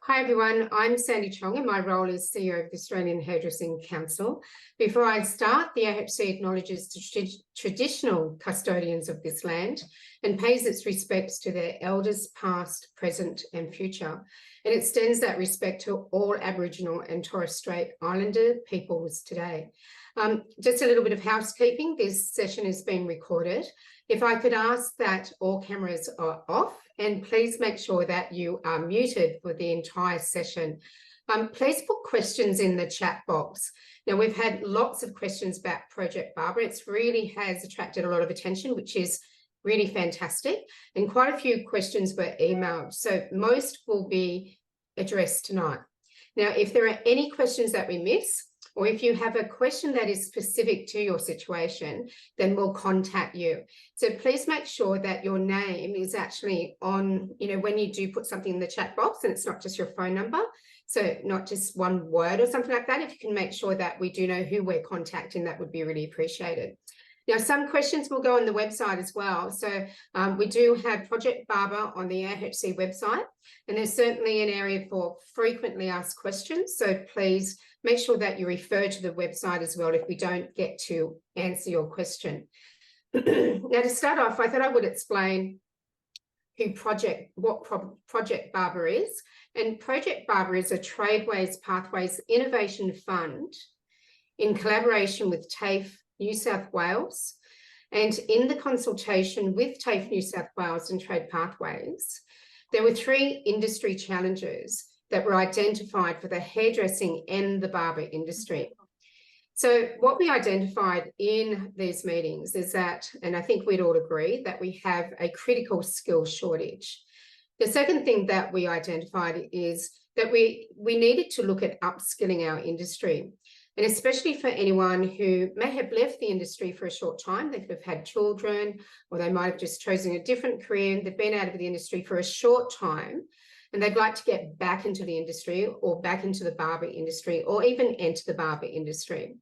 Hi everyone, I'm Sandy Chong and my role is CEO of the Australian Hairdressing Council. Before I start, the AHC acknowledges the traditional custodians of this land and pays its respects to their elders past, present and future. It extends that respect to all Aboriginal and Torres Strait Islander peoples today. Just a little bit of housekeeping, this session is being recorded. If I could ask that all cameras are off, and please make sure that you are muted for the entire session. Please put questions in the chat box. Now, we've had lots of questions about Project Barber. It really has attracted a lot of attention, which is really fantastic. And quite a few questions were emailed. So most will be addressed tonight. Now, if there are any questions that we miss, or if you have a question that is specific to your situation, then we'll contact you. So please make sure that your name is actually on, when you do put something in the chat box and it's not just your phone number. So not just one word or something like that. If you can make sure that we do know who we're contacting, that would be really appreciated. Now, some questions will go on the website as well. So we do have Project Barber on the AHC website, and there's certainly an area for frequently asked questions. So please make sure that you refer to the website as well if we don't get to answer your question. Now, to start off, I thought I would explain what Project Barber is. And Project Barber is a Tradeways Pathways Innovation Fund in collaboration with TAFE New South Wales, and in the consultation with TAFE New South Wales and Trade Pathways, there were 3 industry challenges that were identified for the hairdressing and the barber industry. So what we identified in these meetings is that, and I think we'd all agree, that we have a critical skill shortage. The second thing that we identified is that we needed to look at upskilling our industry. And especially for anyone who may have left the industry for a short time, they could have had children, or they might have just chosen a different career. They've been out of the industry for a short time, and they'd like to get back into the industry or back into the barber industry, or even enter the barber industry.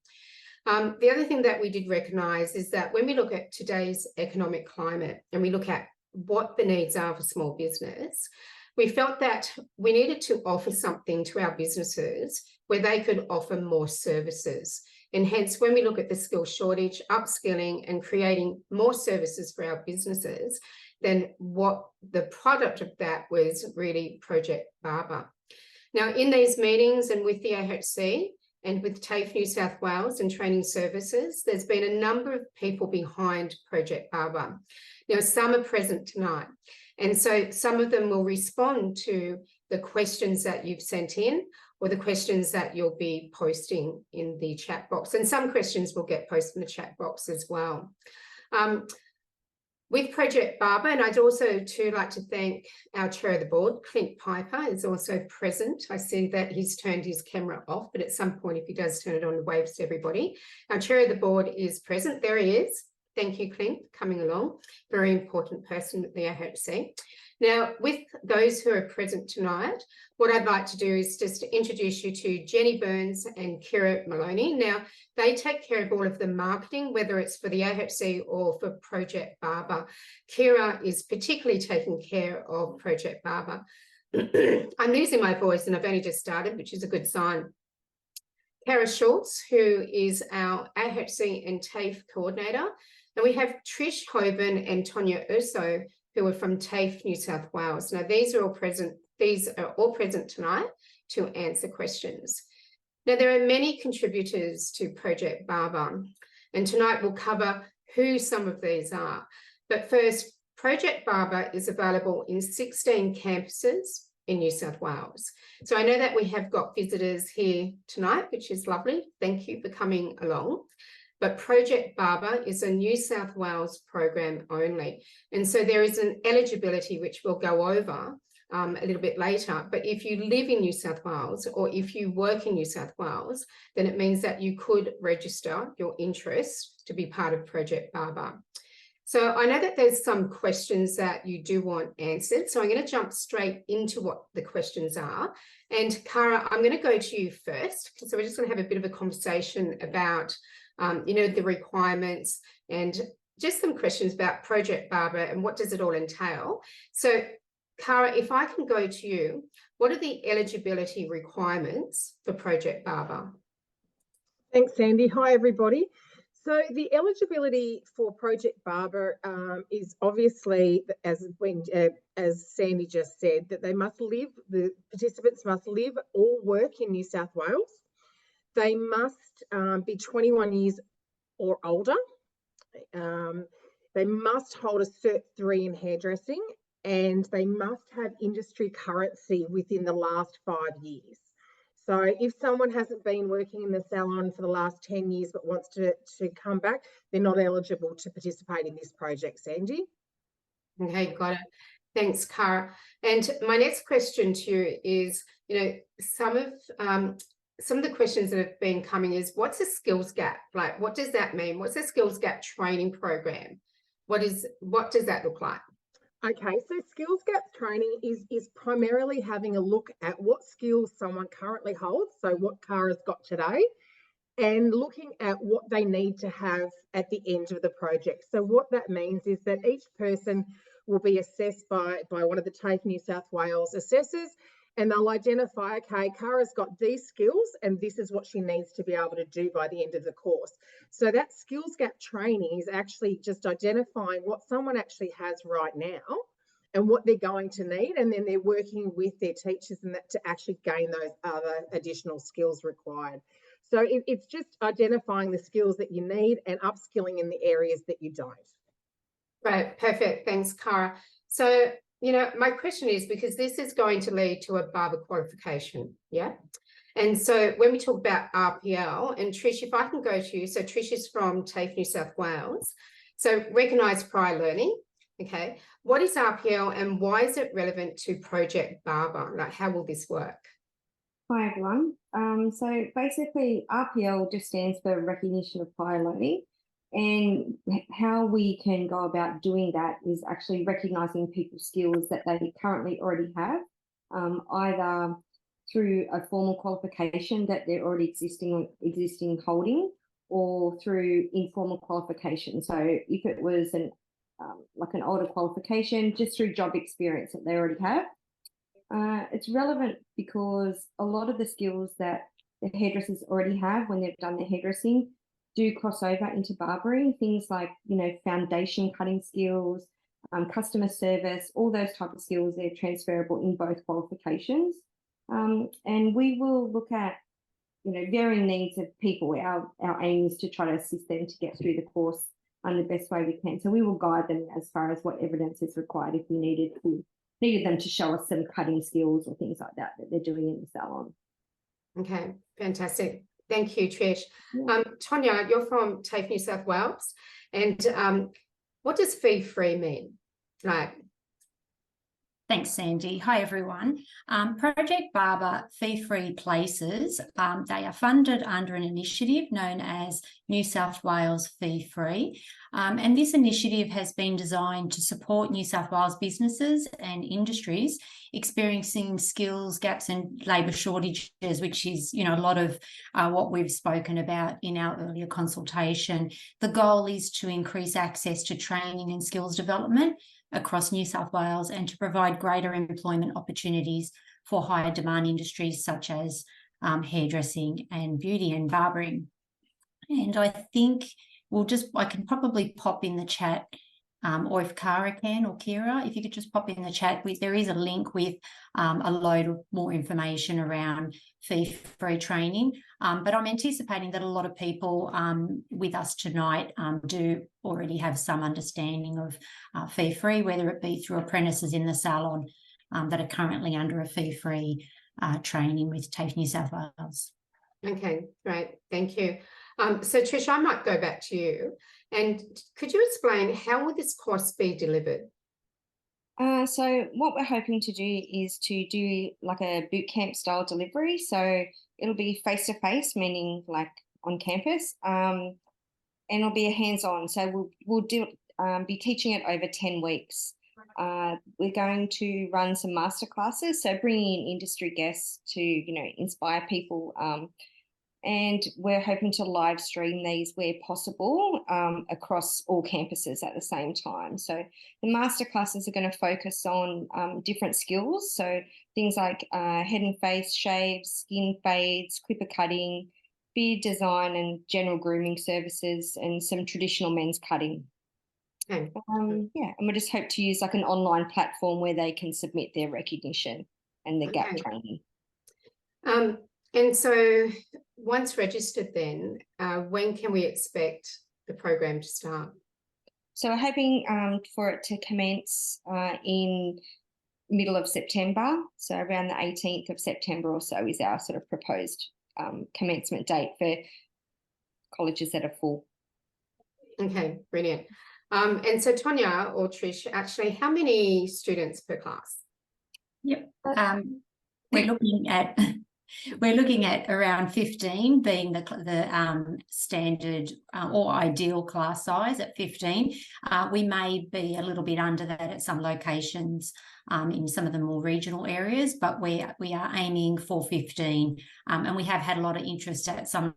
The other thing that we did recognise is that when we look at today's economic climate and we look at what the needs are for small business, we felt that we needed to offer something to our businesses where they could offer more services. And hence, when we look at the skill shortage, upskilling and creating more services for our businesses, then what the product of that was really Project Barber. Now, in these meetings and with the AHC and with TAFE New South Wales and Training Services, there's been a number of people behind Project Barber. Now, some are present tonight. And so some of them will respond to the questions that you've sent in or the questions that you'll be posting in the chat box. And some questions will get posted in the chat box as well. With Project Barber, and I'd also too like to thank our chair of the board, Clint Piper, is also present. I see that he's turned his camera off, but at some point, if he does turn it on, waves to everybody. Our chair of the board is present. There he is. Thank you, Clint, coming along. Very important person at the AHC. Now, with those who are present tonight, what I'd like to do is just to introduce you to Jenny Burns and Kira Maloney. Now, they take care of all of the marketing, whether it's for the AHC or for Project Barber. Kira is particularly taking care of Project Barber. I'm losing my voice and I've only just started, which is a good sign. Kara Schultz, who is our AHC and TAFE coordinator. And we have Trish Hoban and Tonya Urso, who are from TAFE New South Wales. Now, these are all present tonight to answer questions. Now, there are many contributors to Project Barber, and tonight we'll cover who some of these are. But first, Project Barber is available in 16 campuses in New South Wales. So I know that we have got visitors here tonight, which is lovely. Thank you for coming along. But Project Barber is a New South Wales program only. And so there is an eligibility, which we'll go over a little bit later. But if you live in New South Wales or if you work in New South Wales, then it means that you could register your interest to be part of Project Barber. So I know that there's some questions that you do want answered. So I'm going to jump straight into what the questions are. And Cara, I'm going to go to you first. So we're just going to have a bit of a conversation about the requirements and just some questions about Project Barber and what does it all entail. So Cara, if I can go to you, what are the eligibility requirements for Project Barber? Thanks, Sandy. Hi, everybody. So the eligibility for Project Barber is obviously, as Sandy just said, that they must live, the participants must live or work in New South Wales. They must be 21 years or older. They must hold a Cert 3 in hairdressing, and they must have industry currency within the last 5 years. So if someone hasn't been working in the salon for the last 10 years but wants to come back, they're not eligible to participate in this project, Sandy. Okay, got it. Thanks, Cara. And my next question to you is, some of the questions that have been coming is, what's a skills gap? Like, what does that mean? What's a skills gap training program? What does that look like? Okay, so skills gap training is primarily having a look at what skills someone currently holds, so what Cara's got today, and looking at what they need to have at the end of the project. So what that means is that each person will be assessed by one of the TAFE New South Wales assessors, and they'll identify, okay, Cara's got these skills and this is what she needs to be able to do by the end of the course. So that skills gap training is actually just identifying what someone actually has right now and what they're going to need, and then they're working with their teachers and that to actually gain those other additional skills required. So it's just identifying the skills that you need and upskilling in the areas that you don't. Right, perfect. Thanks, Cara. So, my question is, because this is going to lead to a barber qualification, yeah? And so when we talk about RPL, and Trish, if I can go to you, so Trish is from TAFE New South Wales. So recognised prior learning, okay? What is RPL and why is it relevant to Project Barber? Like, how will this work? Hi, everyone. So basically, RPL just stands for Recognition of Prior Learning. And how we can go about doing that is actually recognising people's skills that they currently already have, either through a formal qualification that they're already existing holding, or through informal qualification. So if it was like an older qualification, just through job experience that they already have. It's relevant because a lot of the skills that the hairdressers already have when they've done their hairdressing do cross over into barbering, things like, foundation cutting skills, customer service, all those type of skills, they're transferable in both qualifications. And we will look at, varying needs of people. Our aim is to try to assist them to get through the course in the best way we can. So we will guide them as far as what evidence is required if we needed them to show us some cutting skills or things like that they're doing in the salon. Okay, fantastic. Thank you, Trish. Yeah. Tonya, you're from TAFE New South Wales, and what does fee-free mean? Like, Thanks, Sandy. Hi, everyone. Project Barber fee-free places, they are funded under an initiative known as New South Wales Fee-Free. And this initiative has been designed to support New South Wales businesses and industries experiencing skills gaps and labour shortages, which is, a lot of what we've spoken about in our earlier consultation. The goal is to increase access to training and skills development across New South Wales and to provide greater employment opportunities for higher demand industries such as hairdressing and beauty and barbering. And I think I can probably pop in the chat, or if Cara can, or Kira, if you could just pop in the chat, there is a link with a load of more information around fee-free training. But I'm anticipating that a lot of people with us tonight do already have some understanding of fee-free, whether it be through apprentices in the salon that are currently under a fee-free training with TAFE New South Wales. Okay, great. Thank you. So Trish, I might go back to you. And could you explain how will this course be delivered? So what we're hoping to do is to do like a boot camp style delivery. So it'll be face-to-face, meaning like on campus, and it'll be a hands-on. So we'll be teaching it over 10 weeks. We're going to run some master classes, so bringing in industry guests to, inspire people and we're hoping to live stream these where possible across all campuses at the same time. So the masterclasses are going to focus on different skills, so things like head and face shaves, skin fades, clipper cutting, beard design and general grooming services, and some traditional men's cutting. Okay. Yeah, and we just hope to use like an online platform where they can submit their recognition and their gap training. And so once registered then, when can we expect the program to start? So we're hoping for it to commence in middle of September. So around the 18th of September or so is our sort of proposed commencement date for colleges that are full. Okay, brilliant. And so Tonya or Trish, actually, how many students per class? Yep. We're looking at around 15 being the standard or ideal class size at 15. We may be a little bit under that at some locations in some of the more regional areas, but we are aiming for 15, and we have had a lot of interest at some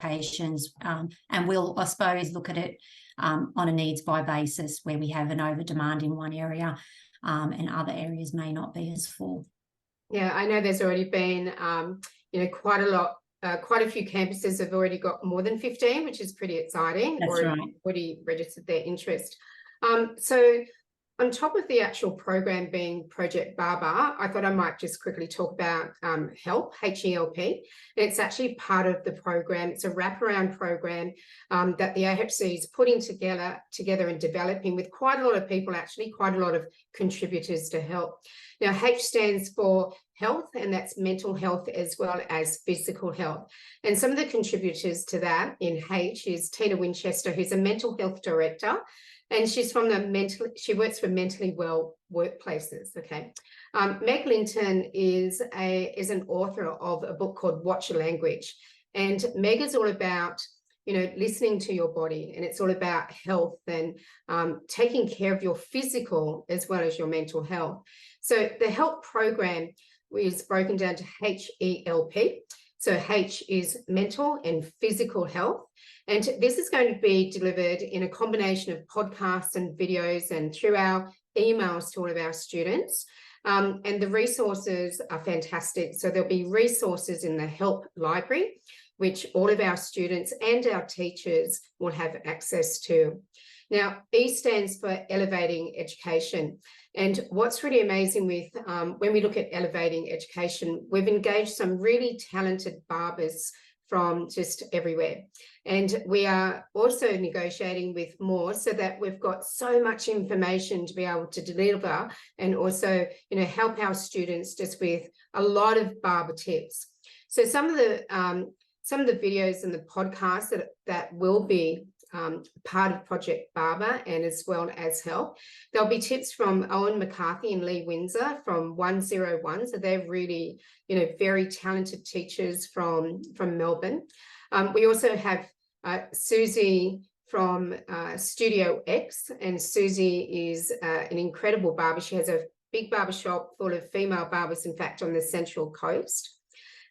locations, and we'll, I suppose, look at it on a needs by basis where we have an over demand in one area and other areas may not be as full. Yeah, I know there's already been, quite a lot, quite a few campuses have already got more than 15, which is pretty exciting. That's right. Already registered their interest. So on top of the actual program being Project Barber, I thought I might just quickly talk about H.E.L.P, H.E.L.P. It's actually part of the program. It's a wraparound program that the AHC is putting together and developing with quite a lot of people, actually, quite a lot of contributors to help. Now, H stands for health, and that's mental health as well as physical health. And some of the contributors to that in H is Tina Winchester, who's a mental health director, and she's from she works for mentally well workplaces. Okay. Meg Linton is an author of a book called Watch Your Language. And Meg is all about, listening to your body, and it's all about health and taking care of your physical as well as your mental health. So the H.E.L.P program is broken down to H.E.L.P. So H is mental and physical health. And this is going to be delivered in a combination of podcasts and videos and through our emails to all of our students. And the resources are fantastic. So there'll be resources in the H.E.L.P library, which all of our students and our teachers will have access to. Now, E stands for elevating education. And what's really amazing with when we look at elevating education, we've engaged some really talented barbers from just everywhere. And we are also negotiating with more so that we've got so much information to be able to deliver and also, help our students just with a lot of barber tips. So some of the videos and the podcasts that will be part of Project Barber and as well as H.E.L.P. There'll be tips from Owen McCarthy and Lee Windsor from 101. So they're really, very talented teachers from Melbourne. We also have Susie from Studio X, and Susie is an incredible barber. She has a big barber shop full of female barbers, in fact, on the Central Coast.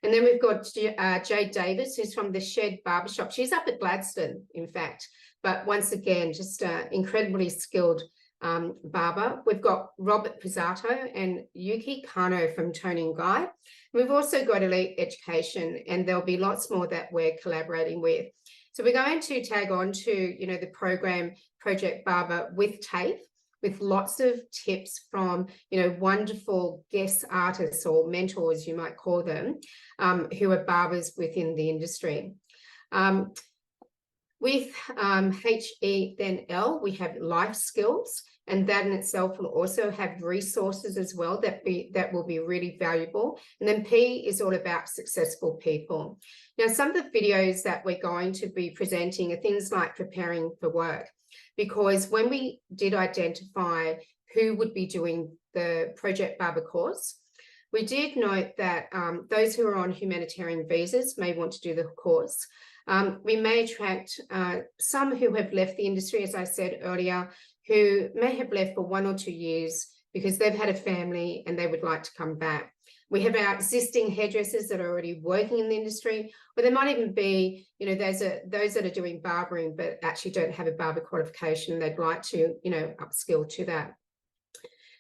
And then we've got Jade Davis, who's from the Shed Barbershop. She's up at Gladstone, in fact, but once again, just an incredibly skilled barber. We've got Robert Pizzato and Yuki Kano from Tony and Guy. We've also got Elite Education, and there'll be lots more that we're collaborating with. So we're going to tag on to, the program Project Barber with TAFE, with lots of tips from, wonderful guest artists or mentors, you might call them, who are barbers within the industry. With H.E. then L, we have life skills, and that in itself will also have resources as well that will be really valuable. And then P is all about successful people. Now, some of the videos that we're going to be presenting are things like preparing for work, because when we did identify who would be doing the Project Barber course, we did note that those who are on humanitarian visas may want to do the course. We may attract some who have left the industry, as I said earlier, who may have left for 1 or 2 years because they've had a family and they would like to come back. We have our existing hairdressers that are already working in the industry, or there might even be, you know, those that are doing barbering but actually don't have a barber qualification. They'd like to, you know, upskill to that.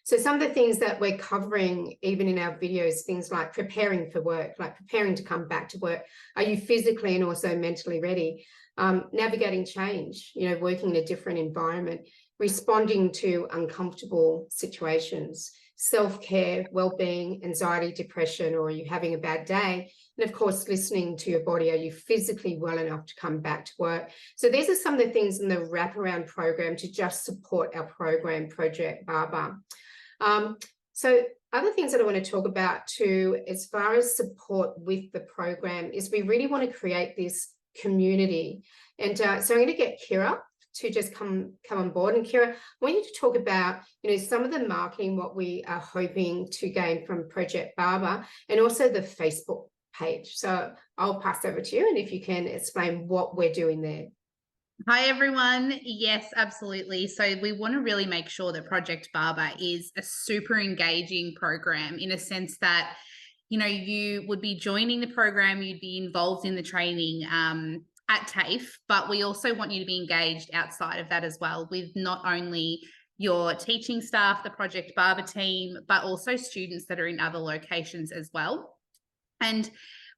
So some of the things that we're covering, even in our videos, things like preparing for work, like preparing to come back to work. Are you physically and also mentally ready? Navigating change, you know, working in a different environment, responding to uncomfortable situations, self-care, well-being, anxiety, depression, or are you having a bad day? And of course, listening to your body. Are you physically well enough to come back to work? So these are some of the things in the wraparound program to just support our program, Project Barber. So other things that I want to talk about too, as far as support with the program, is we really want to create this community. And so I'm going to get Kira to just come on board. And Kira, I want you to talk about, you know, some of the marketing, what we are hoping to gain from Project Barber, and also the Facebook page. So I'll pass over to you, and if you can explain what we're doing there. Hi, everyone. Yes, absolutely. So we want to really make sure that Project Barber is a super engaging program, in a sense that, you know, you would be joining the program, you'd be involved in the training at TAFE, but we also want you to be engaged outside of that as well, with not only your teaching staff, the Project Barber team, but also students that are in other locations as well. And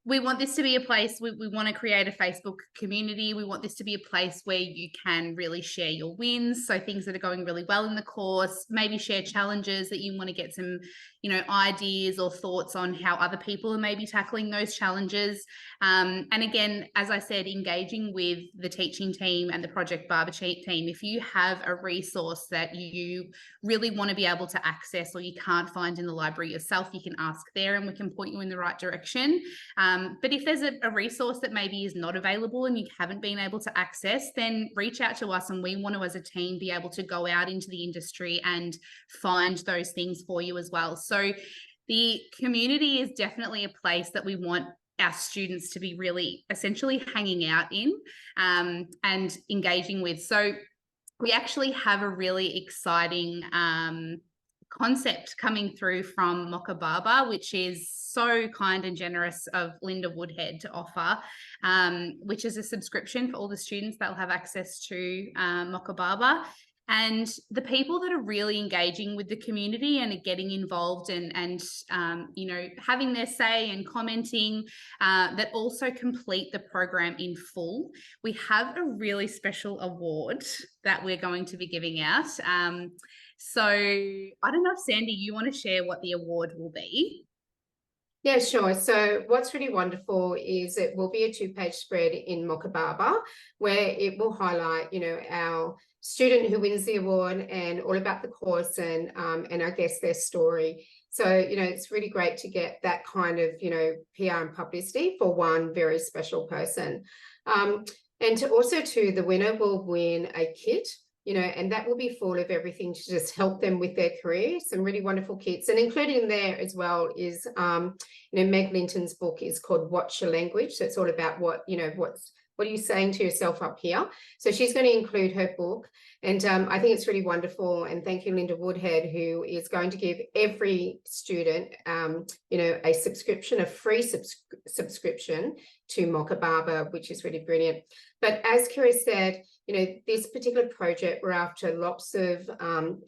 we want this to be a place, we want to create a Facebook community. We want this to be a place where you can really share your wins. So things that are going really well in the course, maybe share challenges that you want to get some, you know, ideas or thoughts on how other people are maybe tackling those challenges. And again, as I said, engaging with the teaching team and the Project Barber team. If you have a resource that you really want to be able to access, or you can't find in the library yourself, you can ask there and we can point you in the right direction. But if there's a resource that maybe is not available and you haven't been able to access, then reach out to us, and we want to, as a team, be able to go out into the industry and find those things for you as well. So the community is definitely a place that we want our students to be really essentially hanging out in and engaging with. So we actually have a really exciting concept coming through from Mocha Barber, which is so kind and generous of Linda Woodhead to offer, which is a subscription for all the students that will have access to Mocha Barber. And the people that are really engaging with the community and are getting involved and you know, having their say and commenting, that also complete the program in full. We have a really special award that we're going to be giving out. So I don't know if, Sandy, you want to share what the award will be? Yeah, sure. So what's really wonderful is it will be a 2-page spread in Mocha Barber, where it will highlight, you know, our student who wins the award and all about the course and I guess their story. So, you know, it's really great to get that kind of, you know, PR and publicity for one very special person. And to also too, the winner will win a kit, you know, and that will be full of everything to just help them with their career. Some really wonderful kits, and included in there as well is, you know, Meg Linton's book is called Watch Your Language. So it's all about what, you know, what are you saying to yourself up here? So she's going to include her book, and I think it's really wonderful. And thank you, Linda Woodhead, who is going to give every student, you know, a subscription, a free subscription to Mocha Barber, which is really brilliant. But as Kira said, you know, this particular project, we're after lots of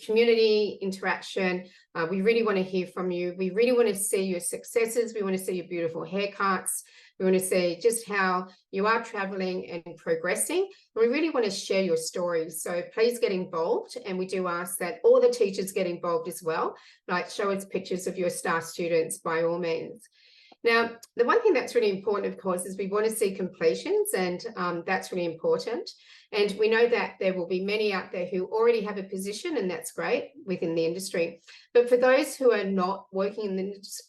community interaction. We really want to hear from you. We really want to see your successes. We want to see your beautiful haircuts. We want to see just how you are traveling and progressing. We really want to share your stories. So please get involved. And we do ask that all the teachers get involved as well. Like, show us pictures of your star students by all means. Now, the one thing that's really important, of course, is we want to see completions, and that's really important. And we know that there will be many out there who already have a position, and that's great within the industry. But for those who are not working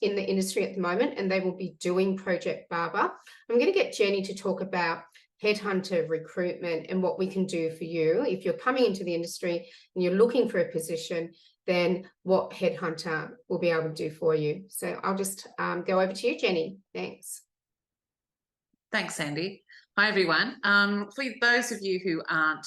in the industry at the moment, and they will be doing Project Barber, I'm going to get Jenny to talk about HeadHunter Recruitment and what we can do for you. If you're coming into the industry and you're looking for a position, then what HeadHunter will be able to do for you. So I'll just go over to you, Jenny. Thanks. Thanks, Sandy. Hi, everyone. For those of you who aren't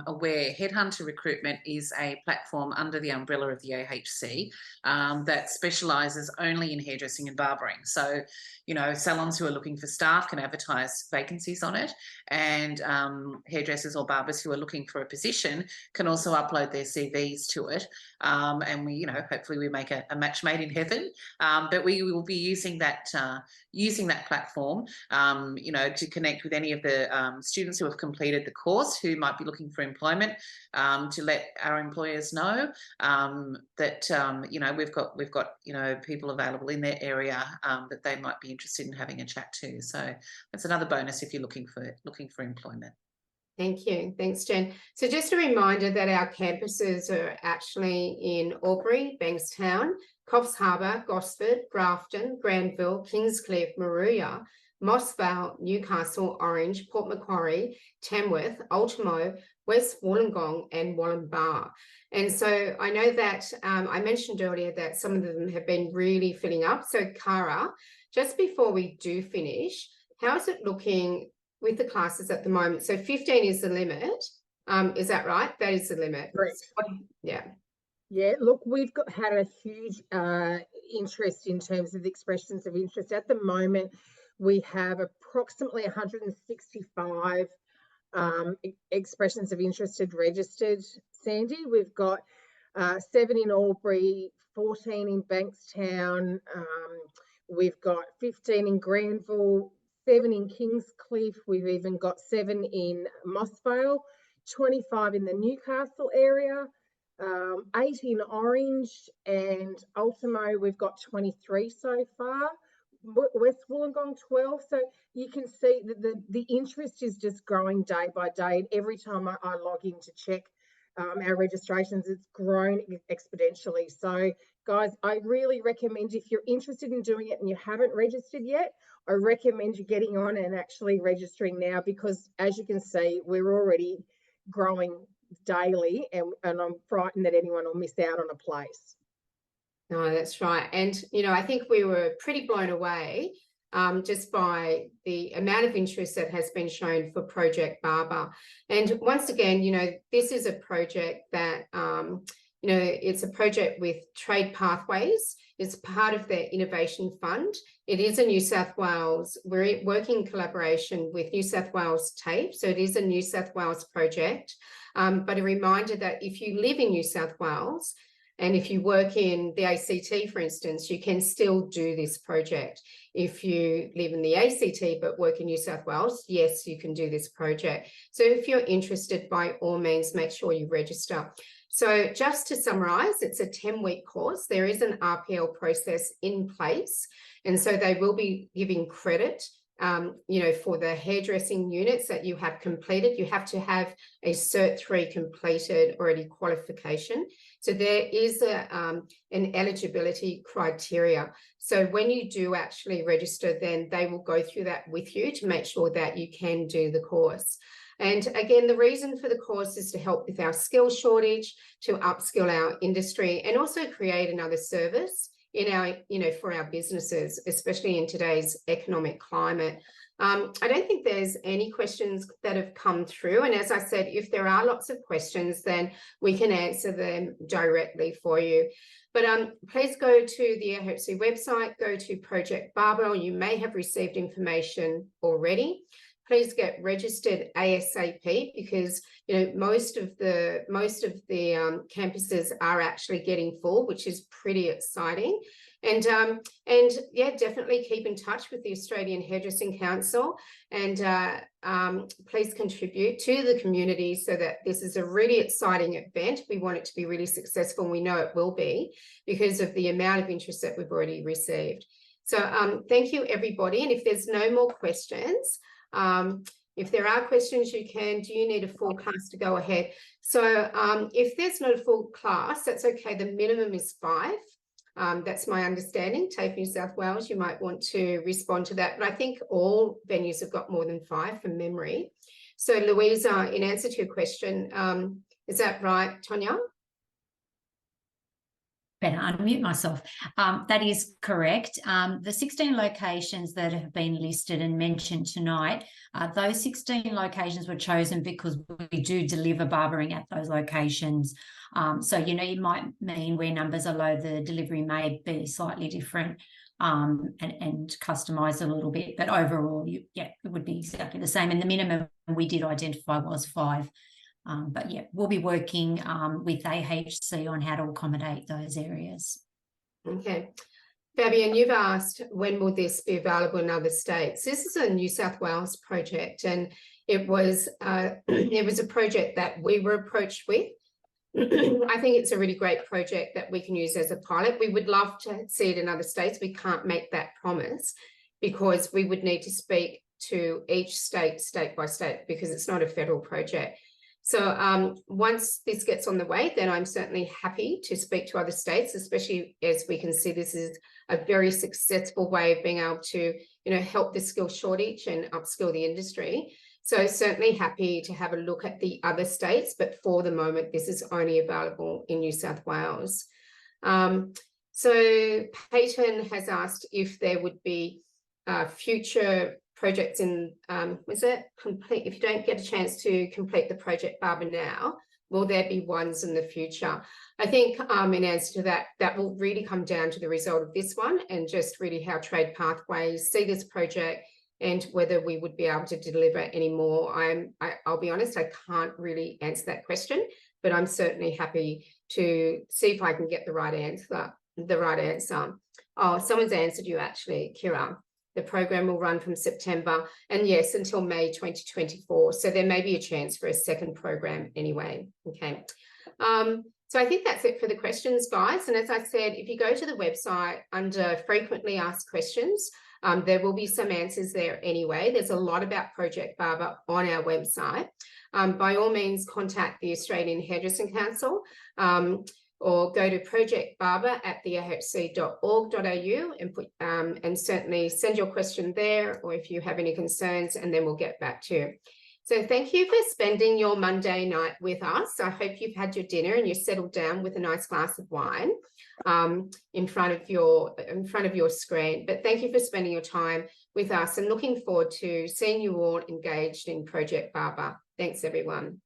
aware, HeadHunter Recruitment is a platform under the umbrella of the AHC that specialises only in hairdressing and barbering. So, you know, salons who are looking for staff can advertise vacancies on it, and hairdressers or barbers who are looking for a position can also upload their CVs to it. And we, you know, hopefully we make a match made in heaven. But we will be using that platform, you know, to connect with any of the students who have completed the course who might be looking for employment, to let our employers know that you know, we've got you know, people available in their area that they might be interested in having a chat to. So that's another bonus if you're looking for employment. Thank you. Thanks, Jen. So just a reminder that our campuses are actually in Albury, Bankstown, Coffs Harbour, Gosford, Grafton, Granville, Kingscliff, Moruya, Moss Vale, Newcastle, Orange, Port Macquarie, Tamworth, Ultimo, West Wollongong and Wallumbah. And so I know that I mentioned earlier that some of them have been really filling up. So Cara, just before we do finish, how is it looking with the classes at the moment? So 15 is the limit. Is that right? That is the limit. Correct. Yeah. Yeah, look, we've had a huge interest in terms of the expressions of interest. At the moment, we have approximately 165 expressions of interest registered, Sandy. We've got 7 in Albury, 14 in Bankstown, we've got 15 in Granville, 7 in Kingscliff, we've even got 7 in Moss Vale, 25 in the Newcastle area, 8 in Orange, and Ultimo we've got 23 so far. West Wollongong 12. So you can see that the interest is just growing day by day. And every time I log in to check our registrations, it's grown exponentially. So guys, I really recommend, if you're interested in doing it and you haven't registered yet, I recommend you getting on and actually registering now, because as you can see, we're already growing daily, and I'm frightened that anyone will miss out on a place. No, that's right. And, you know, I think we were pretty blown away just by the amount of interest that has been shown for Project Barber. And once again, you know, this is a project that, you know, it's a project with Trade Pathways. It's part of their Innovation Fund. It is a New South Wales, we're working in collaboration with New South Wales TAFE. So it is a New South Wales project. But a reminder that if you live in New South Wales, and if you work in the ACT, for instance, you can still do this project. If you live in the ACT but work in New South Wales, yes, you can do this project. So if you're interested, by all means, make sure you register. So just to summarise, it's a 10-week course. There is an RPL process in place, and so they will be giving credit you know, for the hairdressing units that you have completed. You have to have a Cert 3 completed already qualification. So there is an eligibility criteria. So when you do actually register, then they will go through that with you to make sure that you can do the course. And again, the reason for the course is to help with our skill shortage, to upskill our industry, and also create another service in our, you know, for our businesses, especially in today's economic climate. I don't think there's any questions that have come through. And as I said, if there are lots of questions, then we can answer them directly for you. But please go to the AHC website, go to Project Barber. You may have received information already. Please get registered ASAP, because you know most of the campuses are actually getting full, which is pretty exciting. And yeah, definitely keep in touch with the Australian Hairdressing Council, and please contribute to the community so that this is a really exciting event. We want it to be really successful. We know it will be, because of the amount of interest that we've already received. So thank you, everybody. And if there's no more questions, if there are questions, do you need a full class to go ahead? So if there's not a full class, that's okay. The minimum is 5. That's my understanding. TAFE New South Wales, you might want to respond to that. But I think all venues have got more than 5 from memory. So Louisa, in answer to your question, is that right, Tonya? better unmute myself. That is correct. The 16 locations that have been listed and mentioned tonight, those 16 locations were chosen because we do deliver barbering at those locations. So, you know, it might mean where numbers are low, the delivery may be slightly different and customised a little bit. But overall, it would be exactly the same. And the minimum we did identify was 5. But yeah, we'll be working with AHC on how to accommodate those areas. Okay. Fabian, you've asked when will this be available in other states? This is a New South Wales project, and it was a project that we were approached with. I think it's a really great project that we can use as a pilot. We would love to see it in other states. We can't make that promise because we would need to speak to each state by state, because it's not a federal project. So once this gets on the way, then I'm certainly happy to speak to other states, especially as we can see this is a very successful way of being able to, you know, help the skill shortage and upskill the industry. So certainly happy to have a look at the other states, but for the moment, this is only available in New South Wales. So Peyton has asked if there would be future projects in, was it complete? If you don't get a chance to complete the Project Barber now, will there be ones in the future? I think in answer to that, that will really come down to the result of this one and just really how Trade Pathways see this project and whether we would be able to deliver any more. I'll be honest, I can't really answer that question, but I'm certainly happy to see if I can get the right answer. Oh, someone's answered you actually, Kira. The program will run from September and yes, until May 2024. So there may be a chance for a second program anyway. Okay. So I think that's it for the questions, guys. And as I said, if you go to the website under frequently asked questions, there will be some answers there anyway. There's a lot about Project Barber on our website. By all means, contact the Australian Hairdressing Council, or go to Project Barber at the ahc.org.au and put and certainly send your question there, or if you have any concerns, and then we'll get back to you. So thank you for spending your Monday night with us. I hope you've had your dinner and you're settled down with a nice glass of wine in front of your screen. But thank you for spending your time with us and looking forward to seeing you all engaged in Project Barber. Thanks, everyone.